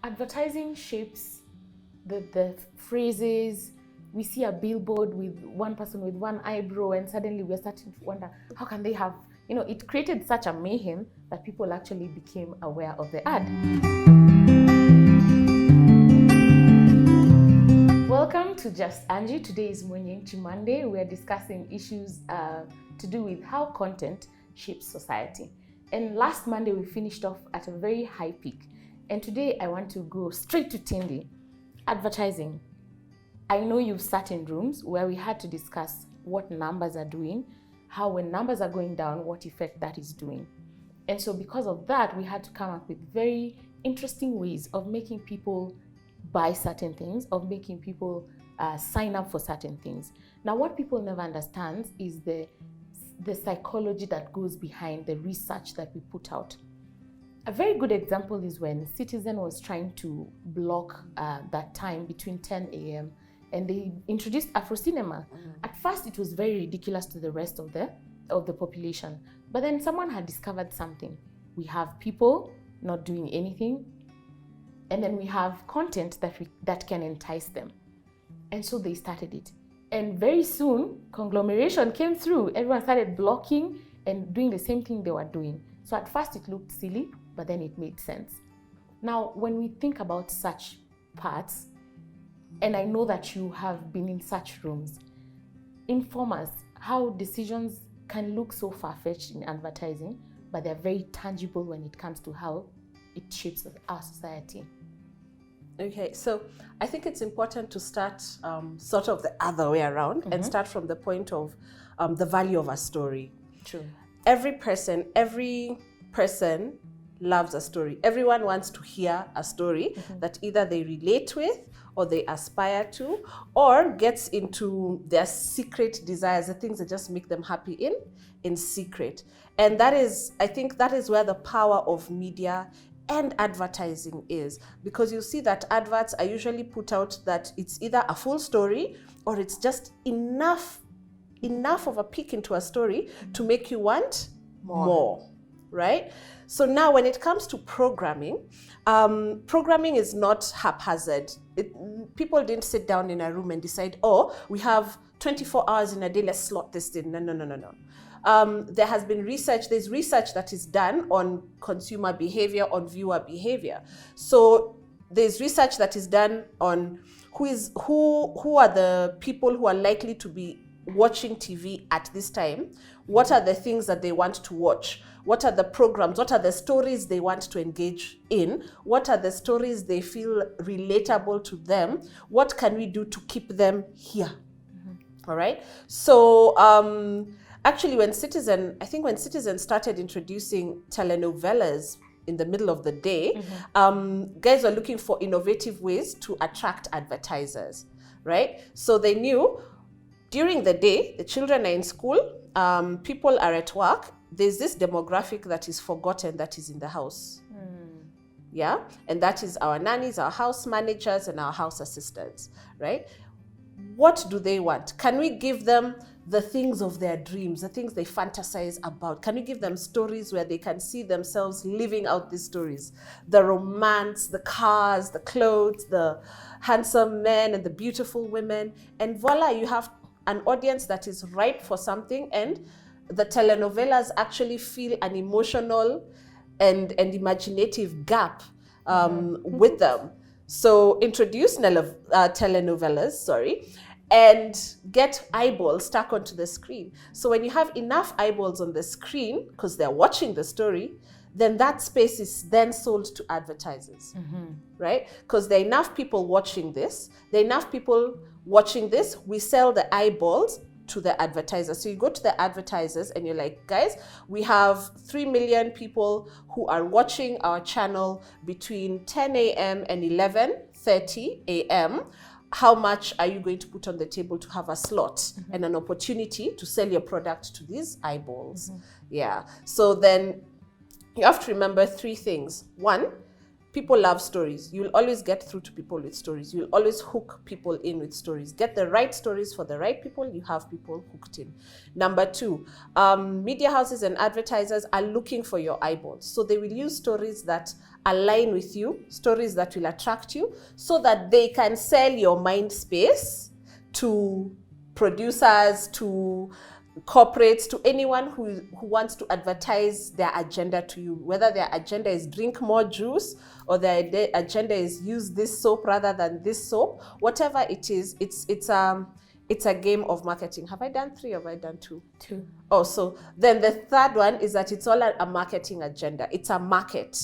advertising shapes the phrases. We see a billboard with one person with one eyebrow, and suddenly we're starting to wonder, how can they have, it created such a mayhem that people actually became aware of the ad. Welcome to Just Angie. Today is Mwangi Monday. We're discussing issues to do with how content shapes society. And last Monday, we finished off at a very high peak. And today, I want to go straight to Tindi. Advertising. I know you've sat in rooms where we had to discuss what numbers are doing, how when numbers are going down, what effect that is doing. And so because of that, we had to come up with very interesting ways of making people buy certain things, of making people sign up for certain things. Now, what people never understand is the psychology that goes behind the research that we put out. A very good example is when Citizen was trying to block that time between 10 a.m. and they introduced Afro cinema. At first, it was very ridiculous to the rest of the population. But then someone had discovered something. We have people not doing anything, and then we have content that can entice them. And so they started it. And very soon, conglomeration came through. Everyone started blocking and doing the same thing they were doing. So at first it looked silly, but then it made sense. Now, when we think about such parts, and I know that you have been in such rooms, inform us how decisions can look so far-fetched in advertising, but they're very tangible when it comes to how it shapes our society. Okay, so I think it's important to start sort of the other way around and start from the point of the value of a story. True. Every person loves a story. Everyone wants to hear a story that either they relate with or they aspire to, or gets into their secret desires, the things that just make them happy in secret. And I think that is where the power of media and advertising is, because you see that adverts are usually put out that it's either a full story or it's just enough of a peek into a story to make you want more, right? So now when it comes to programming is not haphazard. People didn't sit down in a room and decide, we have 24 hours in a day, let's slot this in. No. There's research that is done on consumer behavior, on viewer behavior. So there's research that is done on who are the people who are likely to be watching TV at this time. What are the things that they want to watch? What are the programs? What are the stories they want to engage in? What are the stories they feel relatable to them? What can we do to keep them here? All right. So actually, when Citizen started introducing telenovelas in the middle of the day, guys were looking for innovative ways to attract advertisers, right? So they knew during the day, the children are in school, people are at work, there's this demographic that is forgotten that is in the house. Yeah? And that is our nannies, our house managers, and our house assistants, right? What do they want? Can we give them the things of their dreams, the things they fantasize about? Can we give them stories where they can see themselves living out these stories? The romance, the cars, the clothes, the handsome men and the beautiful women. And voila, you have an audience that is ripe for something, and the telenovelas actually fill an emotional and imaginative gap with them. So introduce telenovelas, and get eyeballs stuck onto the screen. So when you have enough eyeballs on the screen, because they're watching the story, then that space is then sold to advertisers, right? Because there are enough people watching this. We sell the eyeballs to the advertisers. So you go to the advertisers and you're like, guys, we have 3 million people who are watching our channel between 10 a.m. and 11:30 a.m. How much are you going to put on the table to have a slot and an opportunity to sell your product to these eyeballs? Yeah. So then you have to remember 3 things. 1, people love stories. You'll always get through to people with stories. You'll always hook people in with stories. Get the right stories for the right people, you have people hooked in. Number 2, media houses and advertisers are looking for your eyeballs. So they will use stories that align with you, stories that will attract you, so that they can sell your mind space to producers, to corporates, to anyone who wants to advertise their agenda to you, whether their agenda is drink more juice or their agenda is use this soap rather than this soap. Whatever it is, it's a game of marketing. Have I done 3 or have I done 2? 2. Oh, so then the third one is that it's all a marketing agenda. It's a market,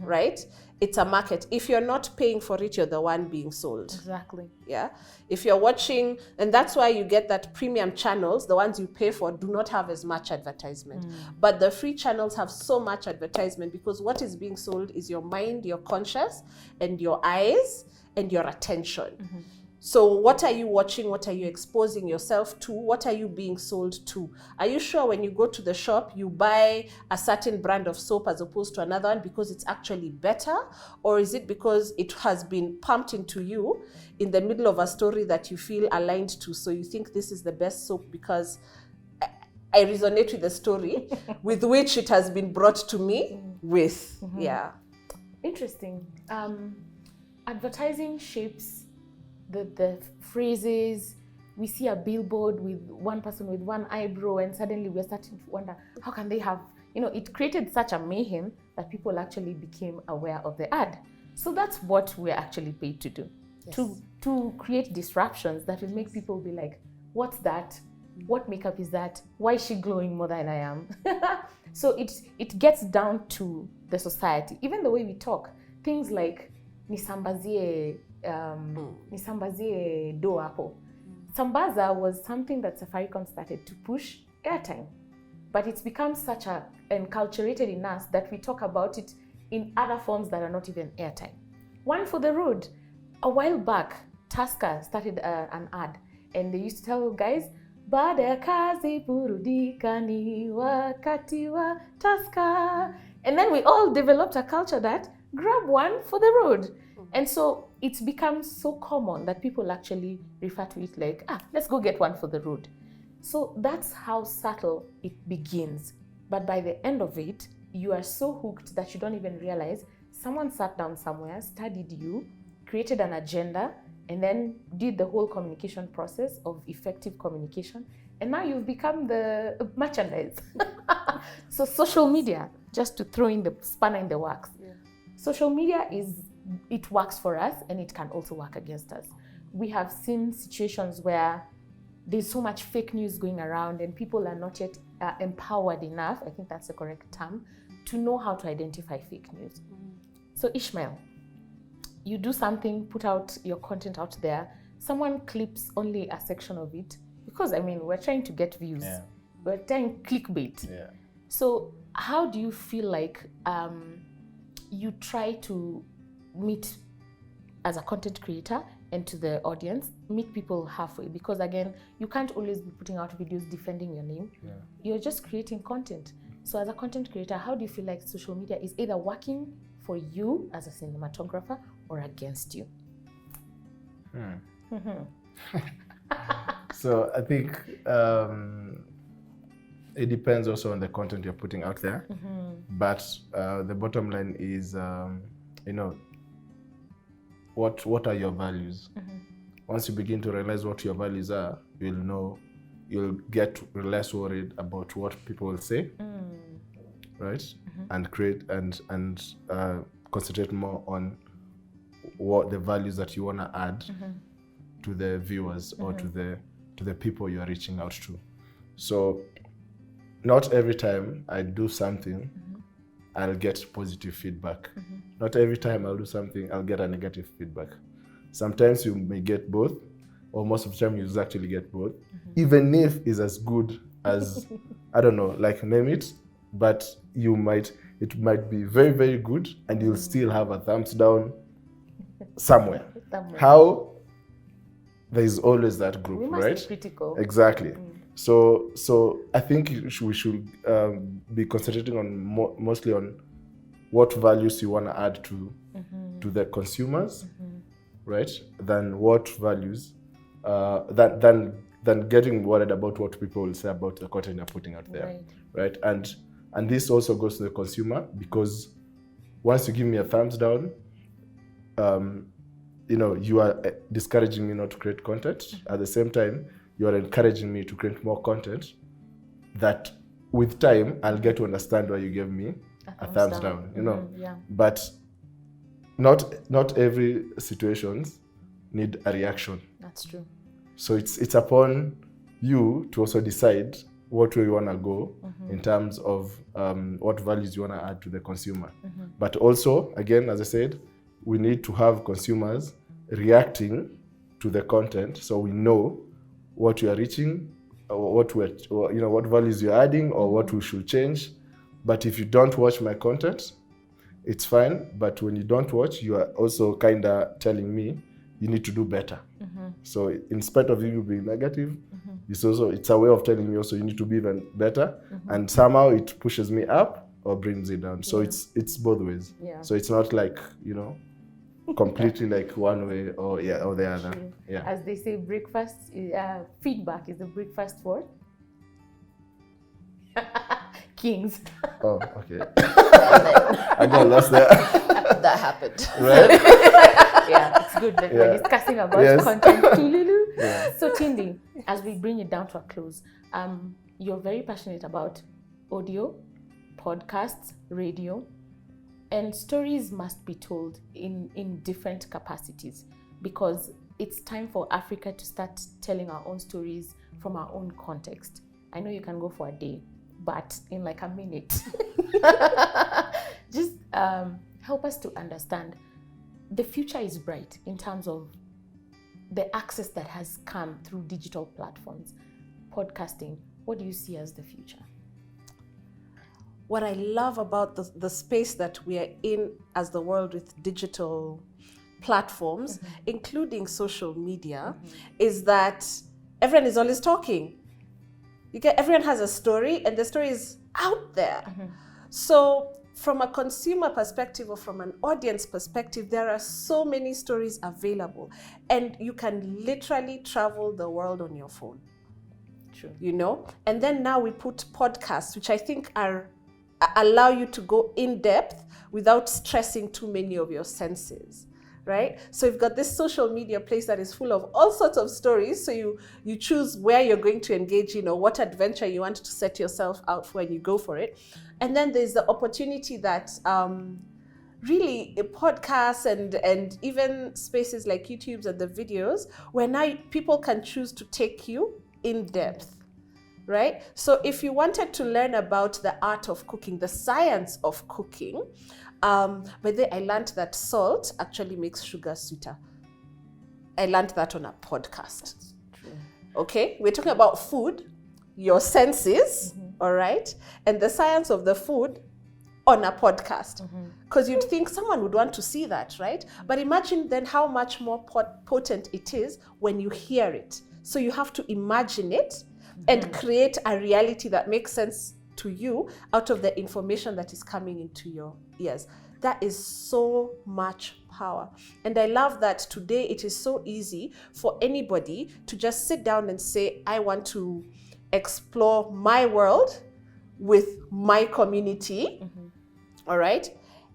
right? It's a market. If you're not paying for it, you're the one being sold. Exactly. Yeah. If you're watching, and that's why you get that premium channels, the ones you pay for, do not have as much advertisement. But the free channels have so much advertisement, because what is being sold is your mind, your conscious, and your eyes, and your attention. So what are you watching? What are you exposing yourself to? What are you being sold to? Are you sure when you go to the shop, you buy a certain brand of soap as opposed to another one because it's actually better? Or is it because it has been pumped into you in the middle of a story that you feel aligned to? So you think this is the best soap because I resonate with the story with which it has been brought to me with. Yeah. Interesting. Advertising shapes the phrases. We see a billboard with one person with one eyebrow, and suddenly we're starting to wonder, how can they have, it created such a mayhem that people actually became aware of the ad. So that's what we're actually paid to do. Yes. To create disruptions that will make people be like, what's that? What makeup is that? Why is she glowing more than I am? So it gets down to the society, even the way we talk. Things like nisambazie do hapo. Sambaza was something that Safaricom started to push airtime, but it's become such enculturated in us that we talk about it in other forms that are not even airtime. One for the road. A while back, Tusker started an ad, and they used to tell guys, baada ya kazi burudika ni wakati wa Tusker. And then we all developed a culture that grab one for the road. And so it's become so common that people actually refer to it like, let's go get one for the road. So that's how subtle it begins. But by the end of it, you are so hooked that you don't even realize someone sat down somewhere, studied you, created an agenda, and then did the whole communication process of effective communication. And now you've become the merchandise. So social media, just to throw in the spanner in the works. Yeah. Social media it works for us, and it can also work against us. We have seen situations where there's so much fake news going around and people are not yet empowered enough, I think that's the correct term, to know how to identify fake news. So Ishmael, you do something, put out your content out there, someone clips only a section of it, because we're trying to get views. Yeah. We're trying clickbait. Yeah. So how do you feel like you try to meet, as a content creator and to the audience, meet people halfway? Because again, you can't always be putting out videos defending your name. Yeah. You're just creating content. So as a content creator, how do you feel like social media is either working for you as a cinematographer or against you? So I think it depends also on the content you're putting out there. But the bottom line is, what are your values? Once you begin to realize what your values are, you'll get less worried about what people will say, right? And create and concentrate more on what the values that you want to add to the viewers or to the people you are reaching out to. So not every time I do something, I'll get positive feedback. Not every time I'll do something, I'll get a negative feedback. Sometimes you may get both, or most of the time you actually get both, even if it's as good as, I don't know, like name it, but it might be very, very good, and you'll still have a thumbs down somewhere. How? There's always that group, we must right? be critical. Exactly. So I think we should be concentrating on mostly on what values you want to add to the consumers, right? Than what values, than getting worried about what people will say about the content you're putting out there, right? And this also goes to the consumer, because once you give me a thumbs down, you are discouraging me not to create content. At the same time, you are encouraging me to create more content that with time I'll get to understand why you gave me a thumbs down, But not every situations need a reaction. That's true. So it's upon you to also decide what way you want to go in terms of what values you want to add to the consumer. But also, again, as I said, we need to have consumers reacting to the content, so we know what you are reaching, or what values you're adding, or what we should change. But if you don't watch my content, it's fine. But when you don't watch, you are also kind of telling me you need to do better. So in spite of you being negative, it's a way of telling me also you need to be even better. And somehow it pushes me up or brings it down. So it's both ways. So it's not like, completely like one way or the other. True. As they say, feedback is the breakfast for kings. Oh, okay. I got lost there. That happened. Right? It's good that we're discussing about content too, Lulu. So Tindi, as we bring it down to a close, you're very passionate about audio, podcasts, radio, and stories must be told in different capacities, because it's time for Africa to start telling our own stories from our own context. I know you can go for a day, but in like a minute, just help us to understand. The future is bright in terms of the access that has come through digital platforms. Podcasting, what do you see as the future? What I love about the space that we are in as the world with digital platforms, including social media, is that everyone is always talking. Everyone has a story, and the story is out there. So from a consumer perspective or from an audience perspective, there are so many stories available, and you can literally travel the world on your phone. True. And then now we put podcasts, which I think allow you to go in depth without stressing too many of your senses, right? So you've got this social media place that is full of all sorts of stories. So you choose where you're going to engage, what adventure you want to set yourself out for, and you go for it. And then there's the opportunity that really podcasts and even spaces like YouTube's and the videos, where now people can choose to take you in depth. Right? So if you wanted to learn about the art of cooking, the science of cooking, but then I learned that salt actually makes sugar sweeter. I learned that on a podcast. True. Okay? We're talking about food, your senses, all right? And the science of the food on a podcast. Because you'd think someone would want to see that, right? But imagine then how much more potent it is when you hear it. So you have to imagine it and create a reality that makes sense to you out of the information that is coming into your ears. That is so much power. And I love that today it is so easy for anybody to just sit down and say, I want to explore my world with my community, all right?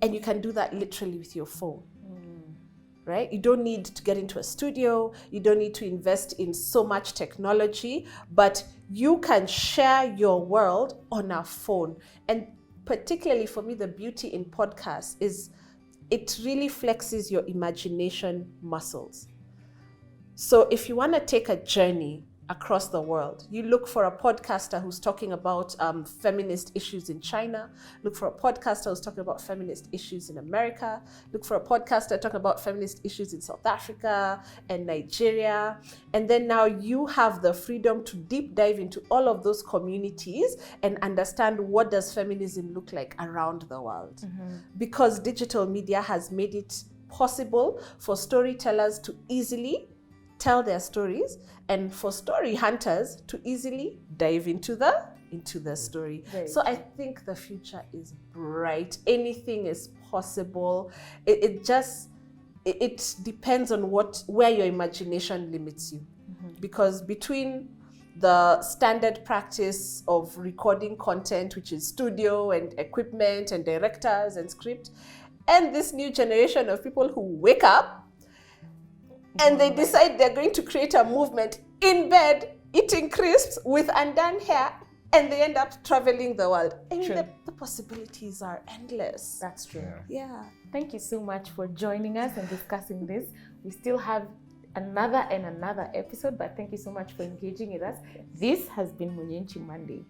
And you can do that literally with your phone. Right? You don't need to get into a studio. You don't need to invest in so much technology, but you can share your world on a phone. And particularly for me, the beauty in podcasts is it really flexes your imagination muscles. So if you want to take a journey across the world, you look for a podcaster who's talking about feminist issues in China, look for a podcaster who's talking about feminist issues in America, look for a podcaster talking about feminist issues in South Africa and Nigeria. And then now you have the freedom to deep dive into all of those communities and understand what does feminism look like around the world. Because digital media has made it possible for storytellers to easily tell their stories and for story hunters to easily dive into the into the story. Very So I think the future is bright. Anything is possible. It depends on where your imagination limits you. Because between the standard practice of recording content, which is studio and equipment and directors and script, and this new generation of people who wake up and they decide they're going to create a movement in bed, eating crisps with undone hair, and they end up traveling the world. I mean, the possibilities are endless. That's true. Yeah. Thank you so much for joining us and discussing this. We still have another episode, but thank you so much for engaging with us. This has been Munyenchi Monday.